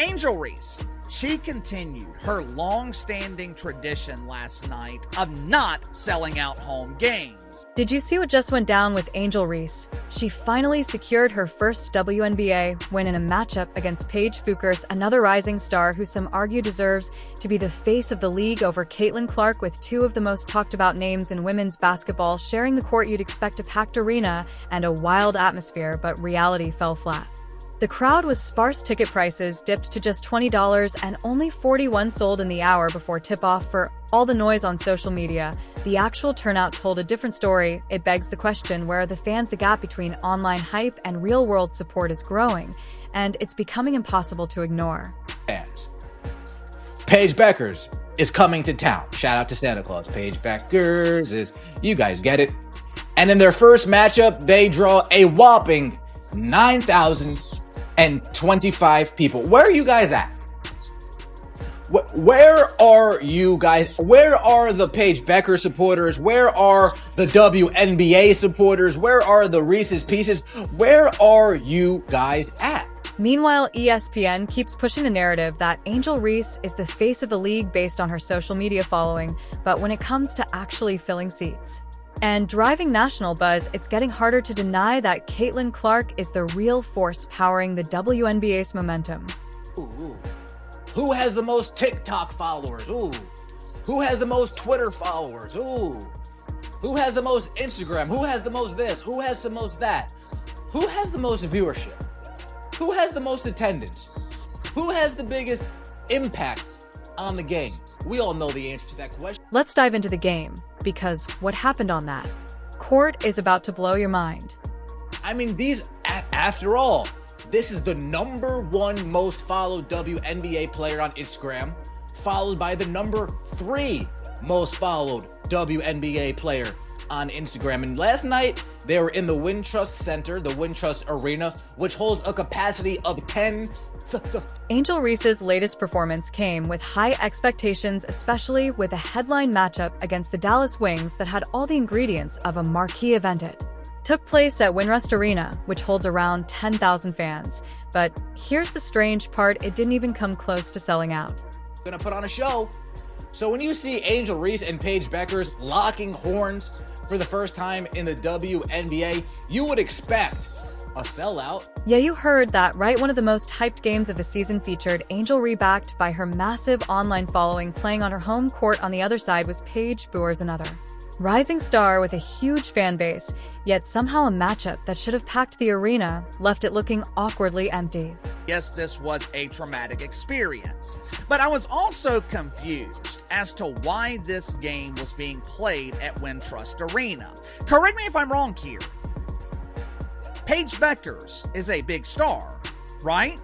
Angel Reese, she continued her long-standing tradition last night of not selling out home games. Did you see what just went down with Angel Reese? She finally secured her first WNBA win in a matchup against Paige Bueckers, another rising star who some argue deserves to be the face of the league over Caitlin Clark, with two of the most talked about names in women's basketball sharing the court. You'd expect a packed arena and a wild atmosphere, but reality fell flat. The crowd was sparse, ticket prices dipped to just $20 and only 41 sold in the hour before tip-off. For all the noise on social media, the actual turnout told a different story. It begs the question, where are the fans? The gap between online hype and real-world support is growing, and it's becoming impossible to ignore. Fans. Paige Bueckers is coming to town. Shout out to Santa Claus. Paige Bueckers is, you guys get it. And in their first matchup, they draw a whopping 9,025 people. Where are you guys at? Where are you guys? Where are the Paige Bueckers supporters? Where are the WNBA supporters? Where are the Reese's Pieces? Where are you guys at? Meanwhile, ESPN keeps pushing the narrative that Angel Reese is the face of the league based on her social media following, but when it comes to actually filling seats and driving national buzz, it's getting harder to deny that Caitlin Clark is the real force powering the WNBA's momentum. Ooh. Who has the most TikTok followers? Ooh. Who has the most Twitter followers? Ooh. Who has the most Instagram? Who has the most this? Who has the most that? Who has the most viewership? Who has the most attendance? Who has the biggest impact on the game? We all know the answer to that question. Let's dive into the game, because what happened on that court is about to blow your mind. I mean, after all, this is the #1 most followed WNBA player on Instagram, followed by the #3 most followed WNBA player on Instagram. And last night, they were in the Wintrust Center, the Wintrust Arena, which holds a capacity of 10. Angel Reese's latest performance came with high expectations, especially with a headline matchup against the Dallas Wings that had all the ingredients of a marquee event. It took place at Wintrust Arena, which holds around 10,000 fans. But here's the strange part, it didn't even come close to selling out. Gonna put on a show. So when you see Angel Reese and Paige Bueckers locking horns for the first time in the WNBA, you would expect a sellout. Yeah, you heard that right. One of the most hyped games of the season featured Angel Reese, backed by her massive online following. Playing on her home court on the other side was Paige Bueckers, another rising star with a huge fan base, yet somehow a matchup that should have packed the arena left it looking awkwardly empty. Yes, this was a traumatic experience, but I was also confused as to why this game was being played at Wintrust Arena. Correct me if I'm wrong here. Paige Bueckers is a big star, right?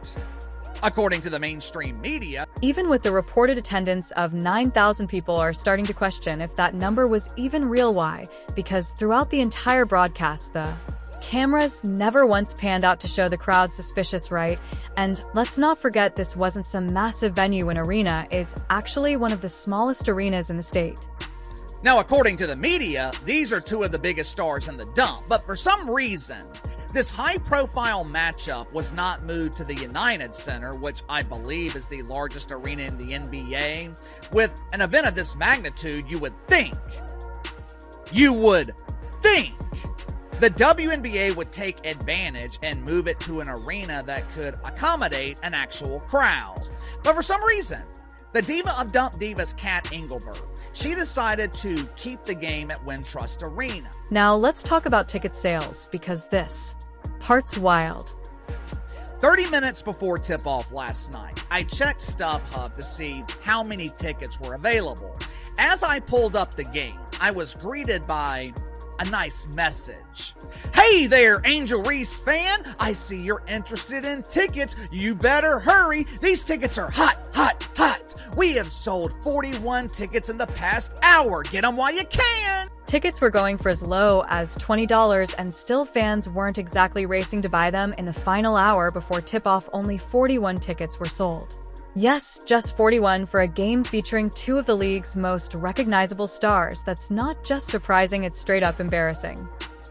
According to the mainstream media. Even with the reported attendance of 9,000, people are starting to question if that number was even real. Why? Because throughout the entire broadcast, the cameras never once panned out to show the crowd suspicious, right? And let's not forget, this wasn't some massive venue. An arena is actually one of the smallest arenas in the state. Now, according to the media, these are two of the biggest stars in the dump, but for some reason, this high-profile matchup was not moved to the United Center, which I believe is the largest arena in the NBA. With an event of this magnitude, you would think the WNBA would take advantage and move it to an arena that could accommodate an actual crowd. But for some reason, the diva of Dump Divas, Kat Engelbert, she decided to keep the game at Wintrust Arena. Now let's talk about ticket sales, because this part's wild. 30 minutes before tip-off last night, I checked StubHub to see how many tickets were available. As I pulled up the game, I was greeted by a nice message. Hey there, Angel Reese fan. I see you're interested in tickets. You better hurry. These tickets are hot, hot, hot. We have sold 41 tickets in the past hour. Get them while you can. Tickets were going for as low as $20, and still fans weren't exactly racing to buy them. In the final hour before tip-off, only 41 tickets were sold. Yes, just 41 for a game featuring two of the league's most recognizable stars. That's not just surprising, it's straight up embarrassing.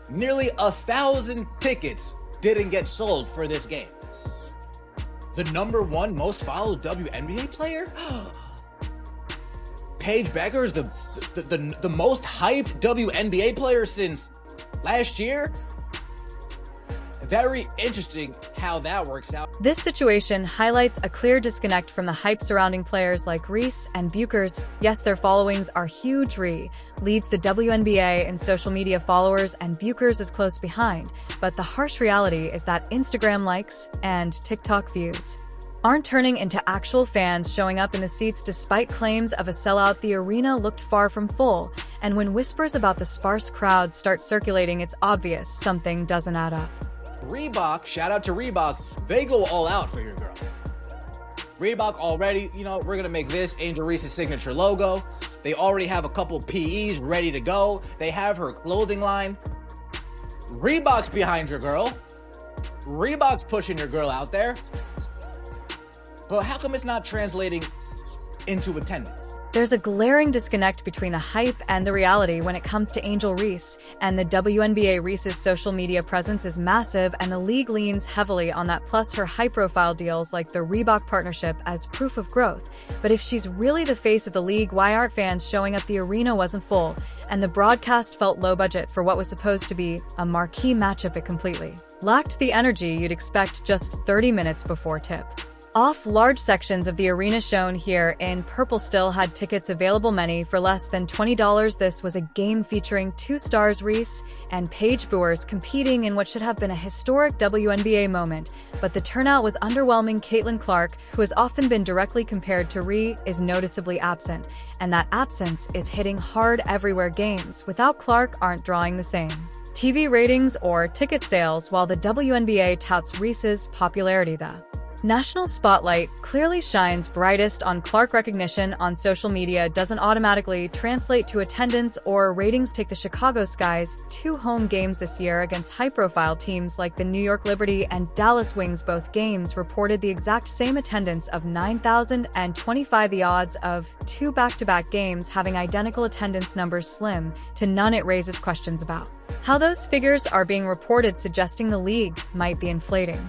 Nearly 1,000 tickets didn't get sold for this game. the #1 most followed WNBA player? Paige Becker is the most hyped WNBA player since last year? Very interesting how that works out. This situation highlights a clear disconnect from the hype surrounding players like Reese and Buchers. Yes, their followings are huge. Reese leads the WNBA in social media followers and Buchers is close behind, but the harsh reality is that Instagram likes and TikTok views aren't turning into actual fans showing up in the seats despite claims of a sellout. The arena looked far from full, and when whispers about the sparse crowd start circulating, it's obvious something doesn't add up. Reebok, shout out to Reebok, they go all out for your girl. Reebok already, we're going to make this Angel Reese's signature logo. They already have a couple PEs ready to go. They have her clothing line. Reebok's behind your girl. Reebok's pushing your girl out there. But how come it's not translating into attendance? There's a glaring disconnect between the hype and the reality when it comes to Angel Reese, and the WNBA. Reese's social media presence is massive, and the league leans heavily on that, plus her high-profile deals like the Reebok partnership as proof of growth. But if she's really the face of the league, why aren't fans showing up? The arena wasn't full, and the broadcast felt low budget for what was supposed to be a marquee matchup. It completely lacked the energy you'd expect just 30 minutes before tip off. Large sections of the arena shown here in purple still had tickets available, many for less than $20. This was a game featuring two stars, Reese and Paige Buchers, competing in what should have been a historic WNBA moment, but the turnout was underwhelming. Caitlin Clark, who has often been directly compared to Reese, is noticeably absent, and that absence is hitting hard everywhere. Games without Clark aren't drawing the same TV ratings or ticket sales, while the WNBA touts Reese's popularity. The national spotlight clearly shines brightest on Clark. Recognition on social media doesn't automatically translate to attendance or ratings. Take the Chicago Sky's 2 home games this year against high-profile teams like the New York Liberty and Dallas Wings. Both games reported the exact same attendance of 9,000 and 25. The odds of 2 back-to-back games having identical attendance numbers slim to none. It raises questions about how those figures are being reported, suggesting the league might be inflating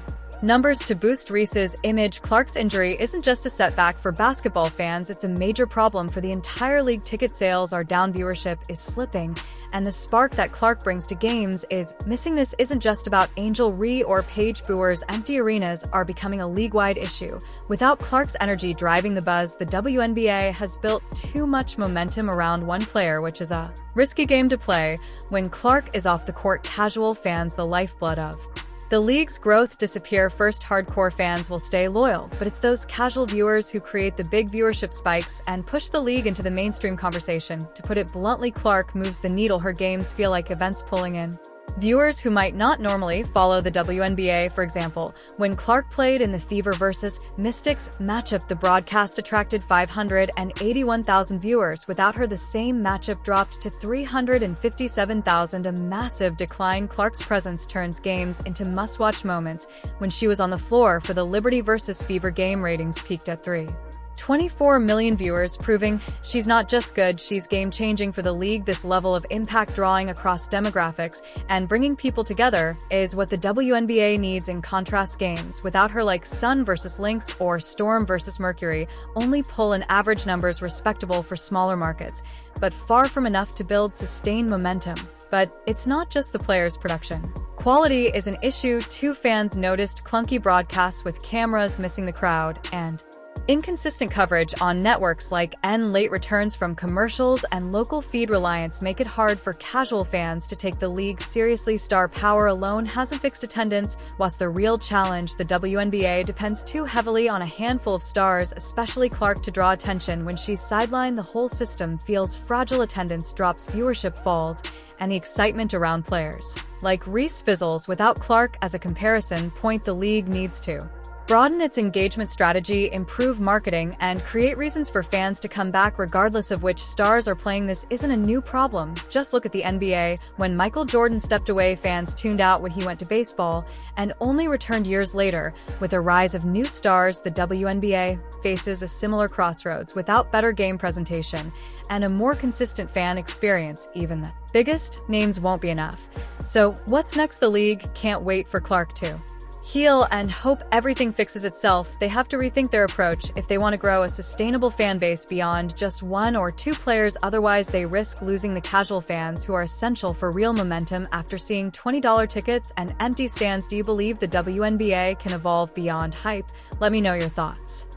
numbers to boost Reese's image. Clark's injury isn't just a setback for basketball fans, it's a major problem for the entire league. Ticket sales are down, viewership is slipping, and the spark that Clark brings to games is missing. This isn't just about Angel Reese or Paige Buchers. Empty arenas are becoming a league-wide issue. Without Clark's energy driving the buzz, the WNBA has built too much momentum around one player, which is a risky game to play. When Clark is off the court, casual fans, the lifeblood of the league's growth, disappear. First, hardcore fans will stay loyal, but it's those casual viewers who create the big viewership spikes and push the league into the mainstream conversation. To put it bluntly, Clark moves the needle. Her games feel like events pulling in viewers who might not normally follow the WNBA. For example, when Clark played in the Fever vs. Mystics matchup, the broadcast attracted 581,000 viewers. Without her, the same matchup dropped to 357,000, a massive decline. Clark's presence turns games into must-watch moments. When she was on the floor for the Liberty vs. Fever game, ratings peaked at 3.24 million viewers, proving she's not just good, she's game-changing for the league. This level of impact, drawing across demographics and bringing people together, is what the WNBA needs. In contrast, games without her, like Sun vs. Lynx or Storm vs. Mercury, only pull in average numbers, respectable for smaller markets, but far from enough to build sustained momentum. But it's not just the players' production quality is an issue too. Fans noticed clunky broadcasts with cameras missing the crowd, and inconsistent coverage on networks like N. Late returns from commercials and local feed reliance make it hard for casual fans to take the league seriously. Star power alone hasn't fixed attendance. What's the real challenge? The WNBA depends too heavily on a handful of stars, especially Clark, to draw attention. When she's sidelined, the whole system feels fragile. Attendance drops, viewership falls, and the excitement around players like Reese fizzles. Without Clark as a comparison point, the league needs to broaden its engagement strategy, improve marketing, and create reasons for fans to come back regardless of which stars are playing. This isn't a new problem. Just look at the NBA. When Michael Jordan stepped away, fans tuned out when he went to baseball, and only returned years later. With the rise of new stars, the WNBA faces a similar crossroads. Without better game presentation and a more consistent fan experience, even the biggest names won't be enough. So what's next? The league can't wait for Clark to heal and hope everything fixes itself. They have to rethink their approach if they want to grow a sustainable fan base beyond just one or two players. Otherwise, they risk losing the casual fans who are essential for real momentum. After seeing $20 tickets and empty stands, do you believe the WNBA can evolve beyond hype? Let me know your thoughts.